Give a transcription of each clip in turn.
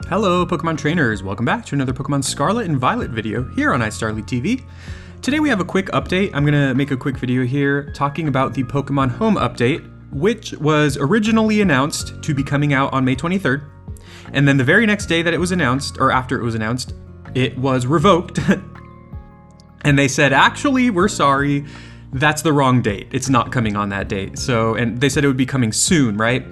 Hello Pokemon trainers, welcome back to another Pokemon Scarlet and Violet video here on iStarly TV. Today we have a quick update. I'm going to make a quick video here talking about the Pokemon Home update, which was originally announced to be coming out on May 23rd. And then the very next day that it was announced, or after it was announced, it was revoked. And they said, actually, we're sorry, that's the wrong date. It's not coming on that date. And they said it would be coming soon, right?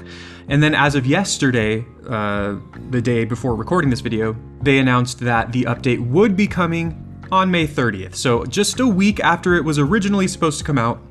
And then as of yesterday, the day before recording this video, they announced that the update would be coming on May 30th. So just a week after it was originally supposed to come out.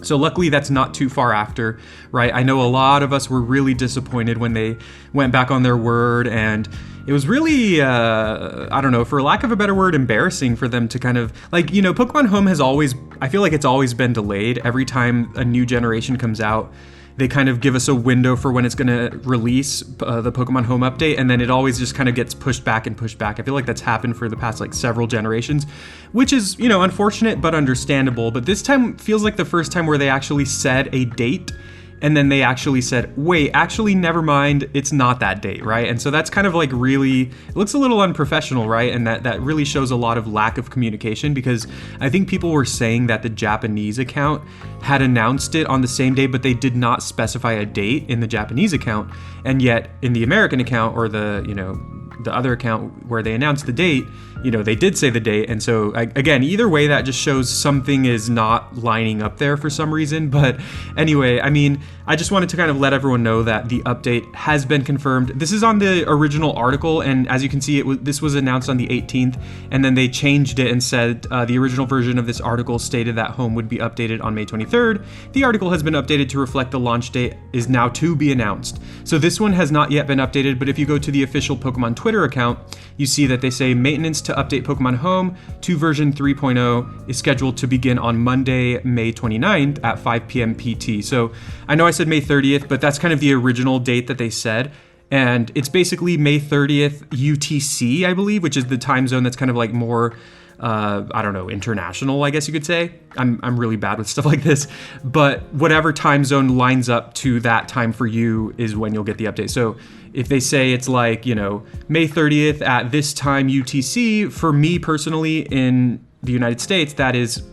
So luckily that's not too far after, right? I know a lot of us were really disappointed when they went back on their word, and it was really, I don't know, for lack of a better word, embarrassing for them to kind of, like, you know, Pokemon Home has always, I feel like it's always been delayed. Every time a new generation comes out, they kind of give us a window for when it's going to release the Pokemon Home update, and then it always just kind of gets pushed back and pushed back. I feel like that's happened for the past like several generations, which is, you know, unfortunate but understandable. But this time feels like the first time where they actually said a date, and then they actually said, wait, actually, never mind, it's not that date, right? And so that's kind of like really, it looks a little unprofessional, right? And that really shows a lot of lack of communication, because I think people were saying that the Japanese account had announced it on the same day, but they did not specify a date in the Japanese account. And yet in the American account, or the, you know, the other account where they announced the date, you know, they did say the date. And so again, either way, that just shows something is not lining up there for some reason. But anyway, I mean, I just wanted to kind of let everyone know that the update has been confirmed. This is on the original article, and as you can see, this was announced on the 18th, and then they changed it and said the original version of this article stated that Home would be updated on May 23rd. The article has been updated to reflect the launch date is now to be announced. So this one has not yet been updated, but if you go to the official Pokemon Twitter account, you see that they say maintenance to update Pokemon Home to version 3.0 is scheduled to begin on Monday, May 29th at 5 p.m. PT. So I know I said May 30th, but that's kind of the original date that they said. And it's basically May 30th UTC, I believe, which is the time zone that's kind of like more, I don't know, international, I guess you could say. I'm really bad with stuff like this, but whatever time zone lines up to that time for you is when you'll get the update. So if they say it's like, you know, May 30th at this time UTC, for me personally in the United States, that is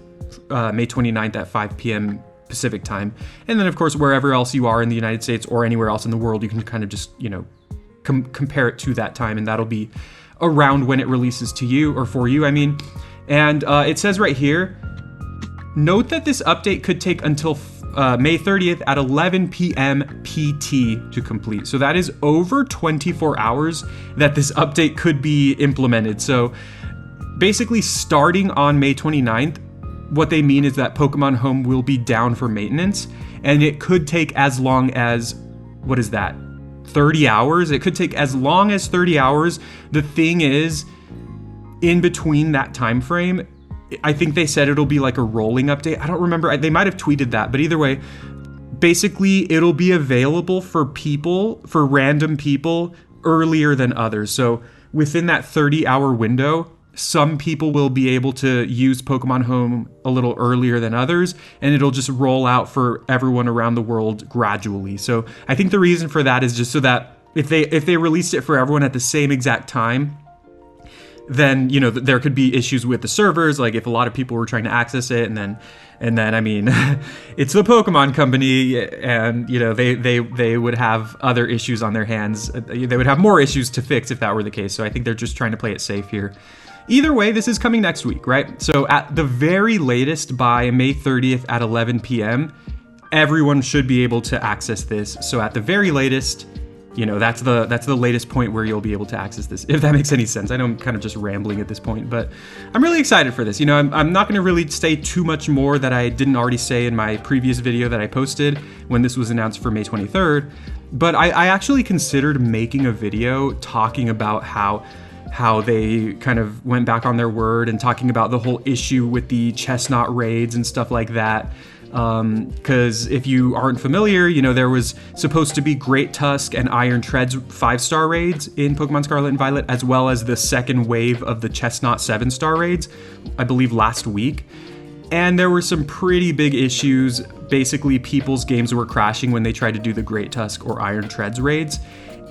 May 29th at 5 p.m. Pacific time. And then of course, wherever else you are in the United States or anywhere else in the world, you can kind of just, you know, compare it to that time, and that'll be around when it releases to you, or for you, I mean. And it says right here, note that this update could take until May 30th at 11 p.m. PT to complete. So that is over 24 hours that this update could be implemented. So basically starting on May 29th, what they mean is that Pokemon Home will be down for maintenance, and it could take as long as, what is that, 30 hours? It could take as long as 30 hours. The thing is, in between that time frame, I think they said it'll be like a rolling update. I don't remember. They might have tweeted that, but either way, basically it'll be available for people, for random people, earlier than others. So within that 30-hour window, some people will be able to use Pokemon Home a little earlier than others, and it'll just roll out for everyone around the world gradually. So I think the reason for that is just so that if they released it for everyone at the same exact time, then, you know, there could be issues with the servers, like if a lot of people were trying to access it, and then I mean, it's the Pokemon Company, and, you know, they would have other issues on their hands. They would have more issues to fix if that were the case. So I think they're just trying to play it safe here. Either way, this is coming next week, right? So at the very latest, by May 30th at 11 p.m., everyone should be able to access this. So at the very latest, you know, that's the latest point where you'll be able to access this, if that makes any sense. I know I'm kind of just rambling at this point, but I'm really excited for this. You know, I'm not going to really say too much more that I didn't already say in my previous video that I posted when this was announced for May 23rd, but I actually considered making a video talking about how they kind of went back on their word, and talking about the whole issue with the Chestnut raids and stuff like that. Because if you aren't familiar, you know, there was supposed to be Great Tusk and Iron Treads 5-star raids in Pokemon Scarlet and Violet, as well as the second wave of the Chestnut 7-star raids, I believe last week. And there were some pretty big issues. Basically, people's games were crashing when they tried to do the Great Tusk or Iron Treads raids.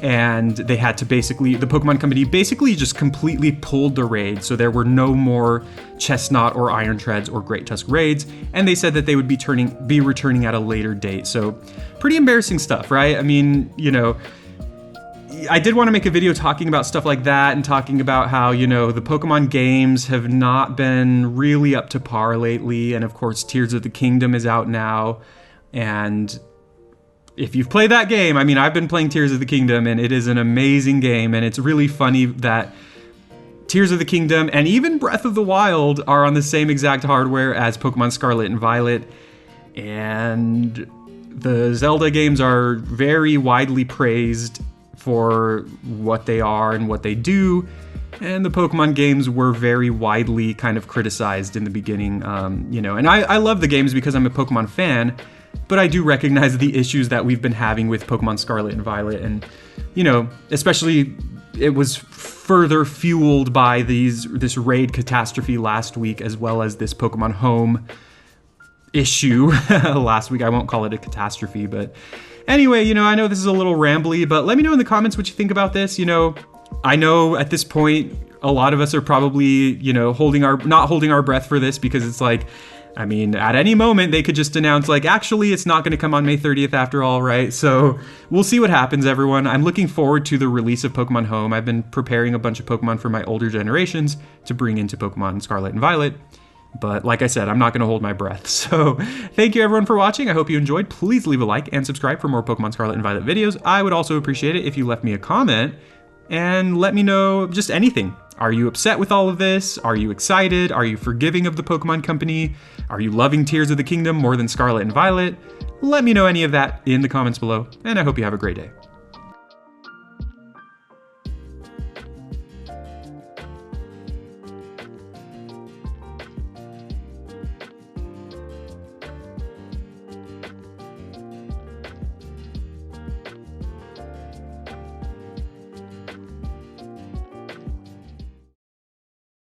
and they had to basically, the Pokemon Company basically just completely pulled the raid, so there were no more Chestnut or Iron Treads or Great Tusk raids, and they said that they would be returning at a later date. So pretty embarrassing stuff, right? I mean, you know, I did want to make a video talking about stuff like that and talking about how, you know, the Pokemon games have not been really up to par lately, and of course Tears of the Kingdom is out now, and if you've played that game, I mean, I've been playing Tears of the Kingdom, and it is an amazing game, and it's really funny that Tears of the Kingdom and even Breath of the Wild are on the same exact hardware as Pokemon Scarlet and Violet, and the Zelda games are very widely praised for what they are and what they do, and the Pokemon games were very widely kind of criticized in the beginning, you know, and I love the games because I'm a Pokemon fan, but I do recognize the issues that we've been having with Pokemon Scarlet and Violet, and, you know, especially it was further fueled by this raid catastrophe last week, as well as this Pokemon Home issue last week. I won't call it a catastrophe, but anyway, you know, I know this is a little rambly, but let me know in the comments what you think about this. You know, I know at this point, a lot of us are probably, you know, not holding our breath for this, because it's like, I mean, at any moment they could just announce like, actually, it's not going to come on May 30th after all, right? So we'll see what happens, everyone. I'm looking forward to the release of Pokemon Home. I've been preparing a bunch of Pokemon for my older generations to bring into Pokemon Scarlet and Violet. But like I said, I'm not going to hold my breath. So thank you everyone for watching. I hope you enjoyed. Please leave a like and subscribe for more Pokemon Scarlet and Violet videos. I would also appreciate it if you left me a comment and let me know just anything. Are you upset with all of this? Are you excited? Are you forgiving of the Pokemon Company? Are you loving Tears of the Kingdom more than Scarlet and Violet? Let me know any of that in the comments below, and I hope you have a great day.